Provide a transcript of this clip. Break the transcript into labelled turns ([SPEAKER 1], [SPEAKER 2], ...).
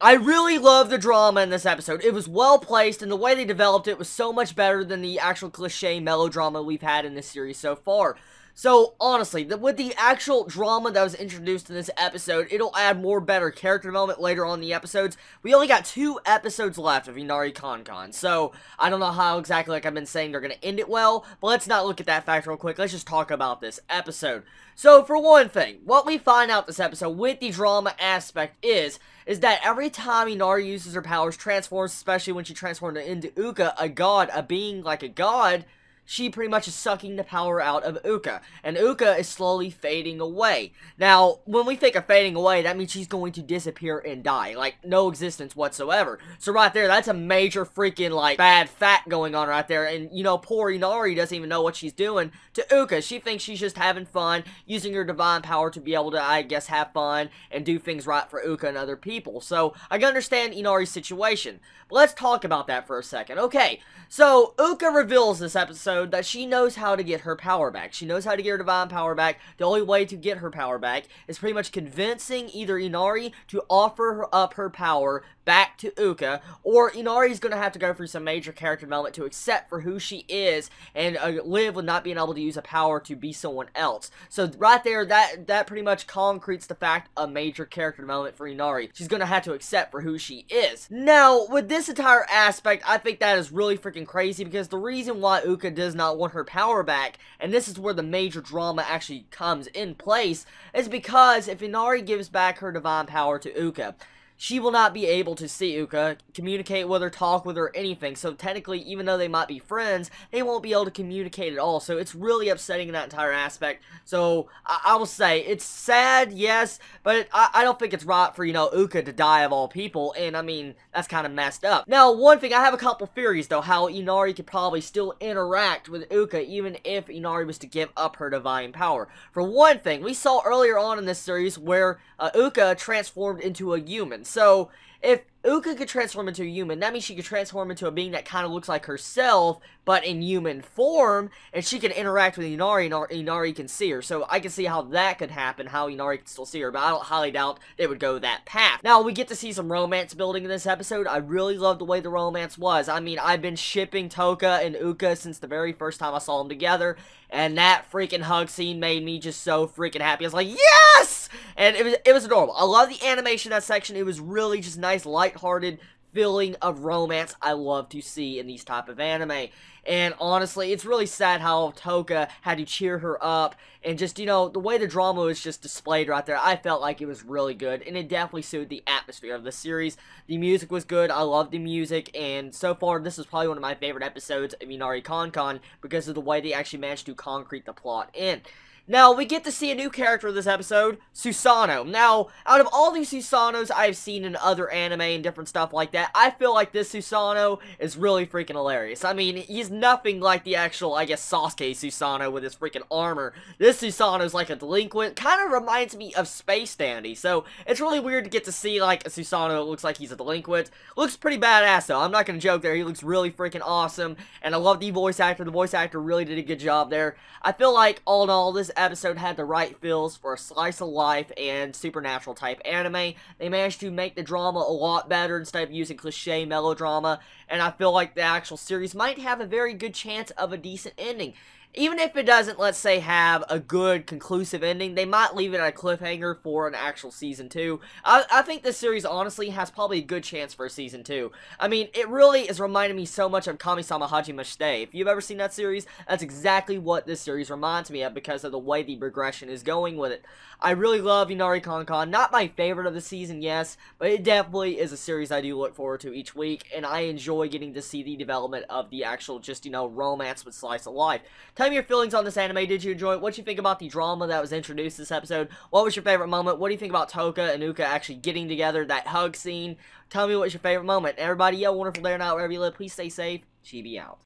[SPEAKER 1] I really love the drama in this episode. It was well placed, and the way they developed it was so much better than the actual cliche melodrama we've had in this series so far. So, honestly, with the actual drama that was introduced in this episode, it'll add more better character development later on in the episodes. We only got 2 episodes left of Inari Konkon, so I don't know how exactly, like I've been saying, they're going to end it well, but let's not look at that fact real quick. Let's just talk about this episode. So, for one thing, what we find out this episode with the drama aspect is that every time Inari uses her powers, transforms, especially when she transformed into Uka, a god, a being like a god, she pretty much is sucking the power out of Uka, and Uka is slowly fading away. Now, when we think of fading away, that means she's going to disappear and die, like, no existence whatsoever. So right there, that's a major freaking, like, bad fact going on right there, and, you know, poor Inari doesn't even know what she's doing to Uka. She thinks she's just having fun, using her divine power to be able to, I guess, have fun, and do things right for Uka and other people. So, I can understand Inari's situation, but let's talk about that for a second. Okay, so, Uka reveals this episode that she knows how to get her power back. She knows how to get her divine power back. The only way to get her power back is pretty much convincing either Inari to offer up her power back to Uka, or Inari's going to have to go through some major character development to accept for who she is and live with not being able to use a power to be someone else. So right there, that pretty much concretes the fact of major character development for Inari. She's going to have to accept for who she is. Now, with this entire aspect, I think that is really freaking crazy, because the reason why Uka does not want her power back, and this is where the major drama actually comes in place, is because if Inari gives back her divine power to Uka, she will not be able to see Uka, communicate with her, talk with her, anything. So technically, even though they might be friends, they won't be able to communicate at all. So it's really upsetting in that entire aspect. So I will say, it's sad, yes, but I don't think it's right for, you know, Uka to die of all people. And I mean, that's kind of messed up. Now, one thing, I have a couple theories though, how Inari could probably still interact with Uka even if Inari was to give up her divine power. For one thing, we saw earlier on in this series where Uka transformed into a human. So, if Uka could transform into a human, that means she could transform into a being that kind of looks like herself, but in human form, and she can interact with Inari, and Inari can see her. So I can see how that could happen, how Inari can still see her, but I don't highly doubt they would go that path. Now, we get to see some romance building in this episode. I really love the way the romance was. I mean, I've been shipping Toka and Uka since the very first time I saw them together, and that freaking hug scene made me just so freaking happy. I was like, yes! And it was adorable. I love the animation in that section. It was really just nice, lighthearted feeling of romance I love to see in these type of anime. And honestly, it's really sad how Toka had to cheer her up, and just, you know, the way the drama was just displayed right there, I felt like it was really good, and it definitely suited the atmosphere of the series. The music was good, I loved the music, and so far, this is probably one of my favorite episodes of Inari Konkon, because of the way they actually managed to concrete the plot in. Now, we get to see a new character in this episode, Susanoo. Now, out of all these Susanoos I've seen in other anime and different stuff like that, I feel like this Susanoo is really freaking hilarious. I mean, he's nothing like the actual, I guess, Sasuke Susanoo with his freaking armor. This Susanoo is like a delinquent, kind of reminds me of Space Dandy, so it's really weird to get to see, like, a Susanoo that looks like he's a delinquent. Looks pretty badass, though. I'm not gonna joke there. He looks really freaking awesome, and I love the voice actor. The voice actor really did a good job there. I feel like, all in all, this episode had the right feels for a slice of life and supernatural type anime. They managed to make the drama a lot better instead of using cliche melodrama, and I feel like the actual series might have a very good chance of a decent ending. Even if it doesn't, let's say, have a good, conclusive ending, they might leave it at a cliffhanger for an actual Season 2. I think this series, honestly, has probably a good chance for a Season 2. I mean, it really is reminding me so much of Kami-sama Hajime Shite. If you've ever seen that series, that's exactly what this series reminds me of because of the way the progression is going with it. I really love Inari Konkon. Not my favorite of the season, yes, but it definitely is a series I do look forward to each week, and I enjoy getting to see the development of the actual, just, you know, romance with slice of life. Tell me your feelings on this anime. Did you enjoy it? What do you think about the drama that was introduced this episode? What was your favorite moment? What do you think about Toka and Uka actually getting together? That hug scene? Tell me what's your favorite moment. Everybody, yo, wonderful day or night, wherever you live. Please stay safe. Chibi out.